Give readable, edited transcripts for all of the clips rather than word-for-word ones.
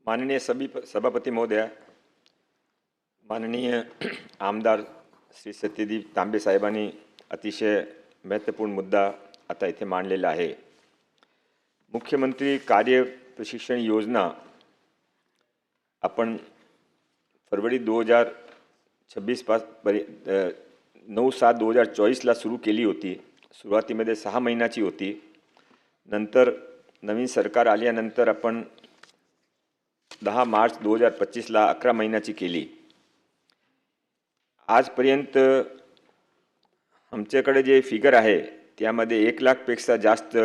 माननीय सभापती महोदया, माननीय आमदार श्री सत्यदेव तांबे साहेबांनी अतिशय महत्त्वपूर्ण मुद्दा आता इथे मांडलेला आहे। मुख्यमंत्री कार्य प्रशिक्षण योजना आपण फरवरी 2026 9/7/2024 ला सुरू केली होती। सुरुवातीमध्ये 6 महिन्याची होती। नंतर नवीन सरकार आल्यानंतर आपण 10 मार्च 2025 ला 11 महिन्याची केली। आजपर्यंत आमच्याकडे जे फिगर आहे त्यामध्ये 1 लाखपेक्षा जास्त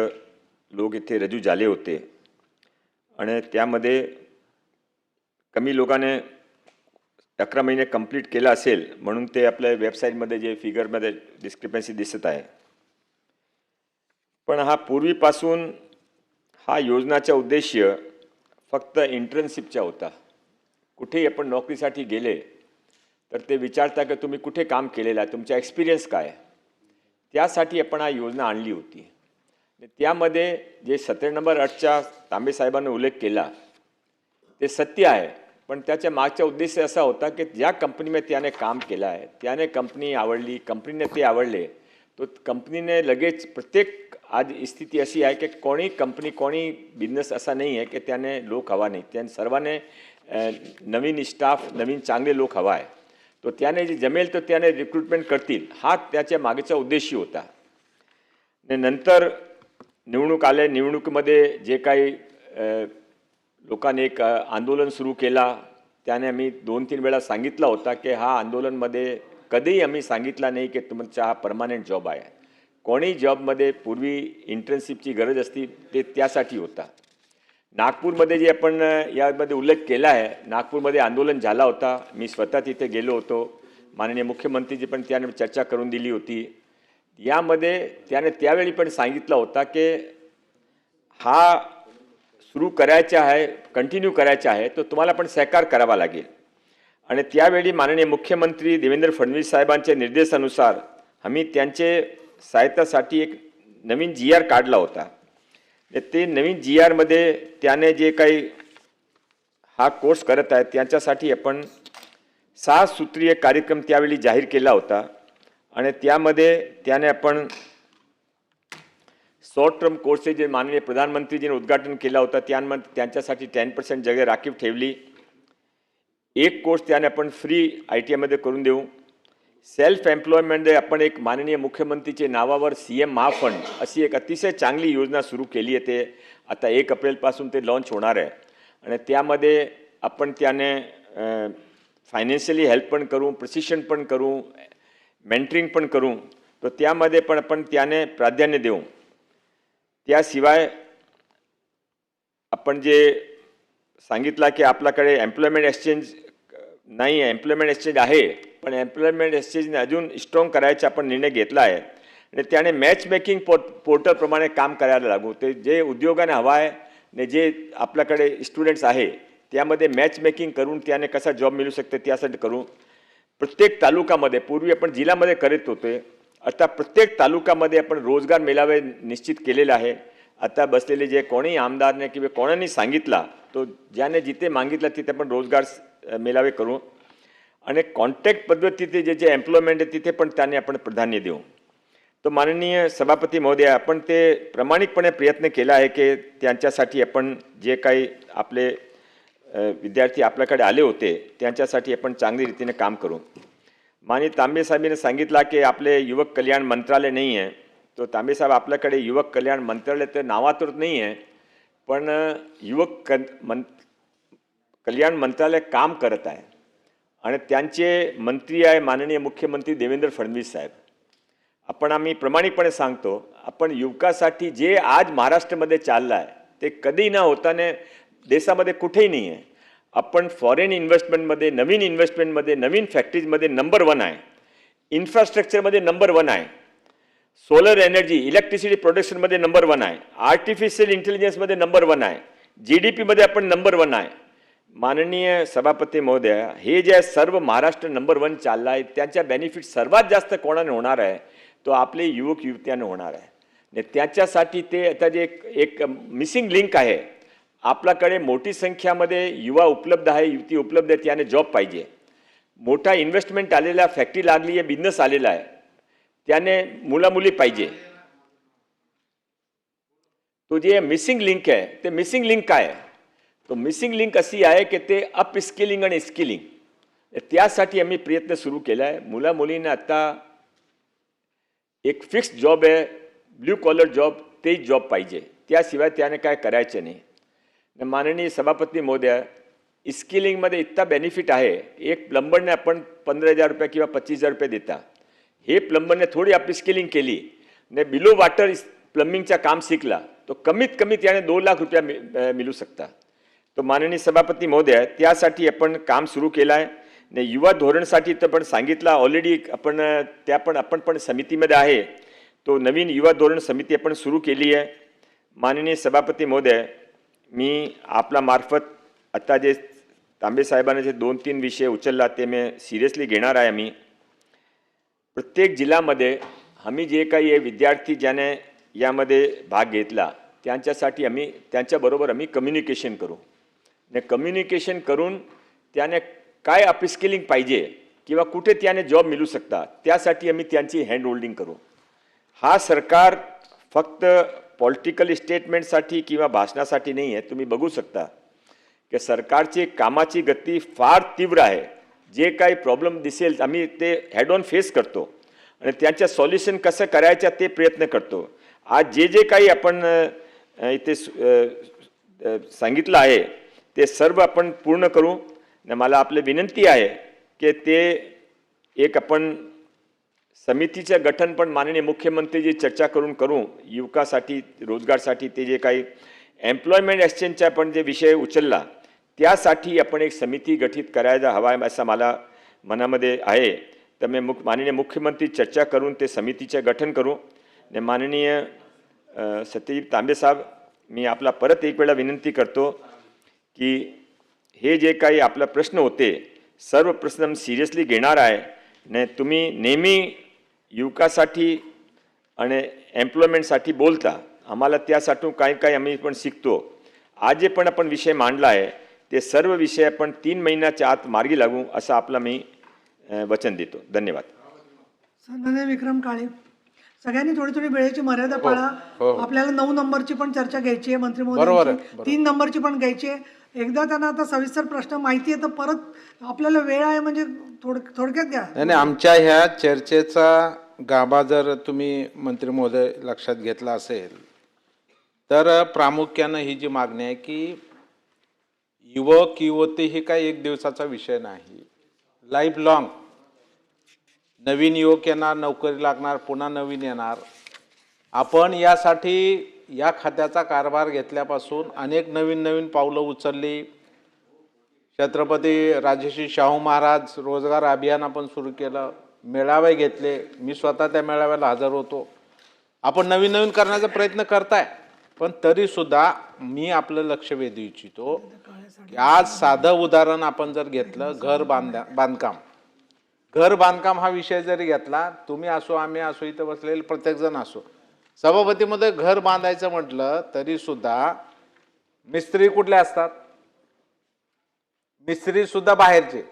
लोक इथे रजू झाले होते आणि त्यामध्ये कमी लोकांनी 11 महिने कंप्लीट केला असेल म्हणून ते आपल्या वेबसाईटमध्ये जे फिगरमध्ये डिस्क्रिपन्सी दिसत आहे। पण हा पूर्वीपासून हा योजनाचा उद्देश फक्त इंटर्नशिपचा होता। कुठेही आपण नोकरीसाठी गेले तर ते विचारता की तुम्ही कुठे काम केलेलं आहे, तुमचा एक्सपिरियन्स काय, त्यासाठी आपण हा योजना आणली होती। त्यामध्ये जे 17 नंबर 8च्या तांबे साहेबांनी उल्लेख केला ते सत्य आहे, पण त्याच्या मागचा उद्देश असा होता की ज्या कंपनीमध्ये त्याने काम केलं आहे त्याने कंपनी आवडली, कंपनीने ते आवडले, तो कंपनीने लगेच प्रत्येक आज स्थिती अशी आहे की कोणी कंपनी कोणी बिझनेस असा नाही आहे की त्याने लोक हवा नाही, त्याने सर्वांनी नवीन स्टाफ नवीन चांगले लोक हवा आहे, तो त्याने जे जमेल तो त्याने रिक्रुटमेंट करतील, हा त्याच्या मागचा उद्देश होता। नंतर निवडणूक आले, निवडणुकीमध्ये जे काही लोकांनी एक आंदोलन सुरू केला त्याने आम्ही 2-3 वेळा सांगितलं होता की हा आंदोलनमध्ये कधीही आम्ही सांगितला नाही की तुमचा हा परमनंट जॉब आहे। कोणी जॉबमध्ये पूर्वी इंटर्नशिपची गरज असती ते त्यासाठी होता। नागपूरमध्ये जे आपण यामध्ये उल्लेख केला आहे, नागपूरमध्ये आंदोलन झाला होता, मी स्वतः तिथे गेलो होतो, माननीय मुख्यमंत्रीजी पण त्याने चर्चा करून दिली होती। यामध्ये त्याने त्यावेळी पण सांगितलं होता की हा सुरू करायचा आहे, कंटिन्यू करायचा आहे, तो तुम्हाला पण सहकार करावा लागेल। आणि त्यावेळी माननीय मुख्यमंत्री देवेंद्र फडणवीस साहेबांच्या निर्देशानुसार आम्ही त्यांचे सहायतासाठी एक नवीन GR काढला होता। ते नवीन GR मध्ये त्याने जे काही हा कोर्स करत आहे त्यांच्यासाठी आपण 6 सूत्रीय कार्यक्रम त्यावेळी जाहीर केला होता आणि त्यामध्ये त्याने आपण शॉर्ट टर्म कोर्सेस जे माननीय प्रधानमंत्रीजीने उद्घाटन केला होता त्यामध्ये त्यांच्यासाठी 10% जागा राखीव ठेवली। एक कोर्स त्याने आपण फ्री ITI मध्ये करून देऊ। सेल्फ एम्प्लॉयमेंटमध्ये आपण एक माननीय मुख्यमंत्रीचे नावावर CM महाफंड अशी एक अतिशय चांगली योजना सुरू केली आहे। ते आता 1 एप्रिलपासून ते लॉन्च होणार आहे आणि त्यामध्ये आपण त्याने फायनान्शियली हेल्प पण करू, प्रशिक्षण पण करू, मेंटरिंग पण करू, तो त्यामध्ये पण आपण त्याने प्राधान्य देऊ। त्याशिवाय आपण जे सांगितलं की आपल्याकडे एम्प्लॉयमेंट एक्सचेंज नाही आहे, एम्प्लॉयमेंट एक्सचेंज आहे पण एम्प्लॉयमेंट एक्सचेंजने अजून स्ट्रॉंग करायचा आपण निर्णय घेतला आहे आणि त्याने मॅच मेकिंग पोर्टलप्रमाणे काम करायला लागू। ते जे उद्योगाने हवा आहे आणि जे आपल्याकडे स्टुडंट्स आहे त्यामध्ये मॅच मेकिंग करून त्याने कसा जॉब मिळू शकते त्यासाठी करू। प्रत्येक तालुक्यामध्ये पूर्वी आपण जिल्ह्यामध्ये करत होते, आता प्रत्येक तालुक्यामध्ये आपण रोजगार मेळावे निश्चित केलेले आहे। आता बसलेले जे कोणी आमदारने किंवा कोणाने सांगितला तो ज्याने जिथे मागितलं तिथे आपण रोजगार मेळावे करू आणि कॉन्ट्रॅक्ट पद्धतीचे जे जे एम्प्लॉयमेंट आहे तिथे पण त्याने आपण प्राधान्य देऊ। तो माननीय सभापती महोदय, आपण ते प्रामाणिकपणे प्रयत्न केला आहे की त्यांच्यासाठी आपण जे काही आपले विद्यार्थी आपल्याकडे आले होते त्यांच्यासाठी आपण चांगली रीतीने काम करू। माननीय तांबे साहेबांनी सांगितलं की आपले युवक कल्याण मंत्रालय नाही आहे, तो तांबे साहेब आपल्याकडे युवक कल्याण मंत्रालय तर नावातच नाही आहे, पण युवक कल्याण मंत्रालय काम करत आहे आणि त्यांचे मंत्री आहे माननीय मुख्यमंत्री देवेंद्र फडणवीस साहेब। आम्ही प्रामाणिकपणे सांगतो, आपण युवकासाठी जे आज महाराष्ट्रामध्ये चाललं आहे ते कधी न होताने देशामध्ये कुठेही नाही आहे। आपण फॉरेन इन्व्हेस्टमेंटमध्ये, नवीन इन्व्हेस्टमेंटमध्ये, नवीन फॅक्टरीजमध्ये नंबर 1 आहे, इन्फ्रास्ट्रक्चरमध्ये नंबर 1 आहे, सोलर एनर्जी इलेक्ट्रिसिटी प्रोडक्शनमध्ये नंबर 1 आहे, आर्टिफिशियल इंटेलिजन्समध्ये नंबर 1 आहे, GDP मध्ये आपण नंबर 1 आहे। माननीय सभापती महोदय, हे जे सर्व महाराष्ट्र नंबर 1 चालला आहे त्याचा बेनिफिट सर्वात जास्त कोणाने होणार आहे तो आपले युवक युवत्यांना होणार आहे। त्याच्यासाठी ते आता जे एक मिसिंग लिंक आहे आपल्याकडे मोठी संख्यामध्ये युवा उपलब्ध आहे, युवती उपलब्ध आहे, त्याने जॉब पाहिजे. मोठा इन्व्हेस्टमेंट आलेला, फॅक्टरी लागली आहे, बिझनेस आलेला आहे, त्याने मुलामुली पाहिजे. तो जे मिसिंग लिंक आहे ते मिसिंग लिंक काय आहे? तो मिसिंग लिंक अशी आहे की ते अप स्किलिंग आणि स्किलिंग. त्यासाठी आम्ही प्रयत्न सुरू केला आहे. मुला मुलींना आता एक फिक्स जॉब आहे, ब्ल्यू कॉलर जॉब, तेच जॉब पाहिजे, त्याशिवाय त्याने काय करायचे नाही. माननीय सभापती महोदय, स्किलिंगमध्ये इतका बेनिफिट आहे. एक प्लंबरने आपण 15,000 रुपये किंवा 25,000 रुपये देता. हे प्लंबरने थोडी अप स्किलिंग केली ने बिलो वॉटर प्लंबिंगचा काम शिकला, तो कमीत कमी त्याने 2 लाख रुपये मिळू शकता. तो माननीय सभापती महोदय, त्यासाठी आपण काम सुरू केलं आहे. ने युवा धोरणसाठी तर पण सांगितलं ऑलरेडी. आपण पण समितीमध्ये आहे. तो नवीन युवा धोरण समिती आपण सुरू केली आहे. माननीय सभापती महोदय, मी आपला मार्फत आता जे तांबे साहेबांनी जे 2-3 विषय उचलला ते मी सिरियसली घेणार आहे. आम्ही प्रत्येक जिल्ह्यामध्ये आम्ही जे काही विद्यार्थी ज्याने यामध्ये भाग घेतला त्यांच्यासाठी आम्ही त्यांच्याबरोबर आम्ही कम्युनिकेशन करू. ने कम्युनिकेशन करून त्याने काय अपस्किलिंग पाहिजे किंवा कुठे त्याने जॉब मिळू शकता त्यासाठी आम्ही त्यांची हँड होल्डिंग करू. हा सरकार फक्त पॉलिटिकल स्टेटमेंटसाठी किंवा भाषणासाठी नाही आहे. तुम्ही बघू शकता की सरकारची कामाची गती फार तीव्र आहे. जे काही प्रॉब्लेम दिसेल आम्ही ते हेड ऑन फेस करतो आणि त्यांचं सॉल्युशन कसं करायचं ते प्रयत्न करतो. आज जे काही आपण इथे सांगितलं आहे ते सर्व आपण पूर्ण करू. मला आपली विनंती आहे की ते एक आपण समितीचं गठन पण माननीय मुख्यमंत्रीजी चर्चा करू युवकासाठी रोजगारसाठी. ते जे काही एम्प्लॉयमेंट एक्सचेंजचा पण जे विषय उचलला त्यासाठी आपण एक समिती गठीत करायला हवा आहे असं मला मनामध्ये आहे. तर मी माननीय मुख्यमंत्री चर्चा करून ते समितीचं गठन करू. ने माननीय सत्यजित तांबे साहेब, मी आपला परत एक वेळा विनंती करतो की हे जे काही आपला प्रश्न होते सर्व प्रश्न सिरियसली घेणार आहे. ने तुम्ही नेहमी युवकासाठी आणि एम्प्लॉयमेंटसाठी बोलता, आम्हाला त्यासाठी काही आम्ही पण शिकतो. आज जे पण आपण विषय मांडला आहे ते सर्व विषय आपण 3 महिन्याच्या आत मार्गी लागू असं आपला मी वचन देतो. धन्यवाद. सन्माननीय विक्रम काळे, सगळ्यांनी थोडी थोडी वेळेची मर्यादा पाळा. आपल्याला 9 नंबरची पण चर्चा घ्यायची आहे मंत्री महोदयांची, 3 नंबरची पण घ्यायची आहे. एकदा त्यांना आता सविस्तर प्रश्न माहिती आहे तर परत आपल्याला वेळ आहे म्हणजे थोडक्यात घ्या. नाही, आमच्या ह्या चर्चेचा गाभा जर तुम्ही मंत्री महोदय लक्षात घेतला असेल तर प्रामुख्यानं ही जी मागणी आहे की युवक युवती ही काही एक दिवसाचा विषय नाही, लाईफ लॉंग. नवीन युवक येणार, नोकरी लागणार, पुन्हा नवीन येणार. आपण यासाठी या खात्याचा कारभार घेतल्यापासून अनेक नवीन पावलं उचलली. छत्रपती राजर्षी शाहू महाराज रोजगार अभियान आपण सुरू केलं, मेळावे घेतले, मी स्वतः त्या मेळाव्याला हजर होतो. आपण नवीन करण्याचा प्रयत्न करताय, पण तरीसुद्धा मी आपलं लक्ष वेधू इच्छितो की आज साधं उदाहरण आपण जर घेतलं, घर बांधकाम हा विषय जरी घेतला, तुम्ही असो आम्ही असो इथं बसलेले प्रत्येकजण असो, सभापतीमध्ये घर बांधायचं म्हटलं तरी सुद्धा मिस्त्री कुठले असतात? मिस्त्री सुद्धा बाहेरचे.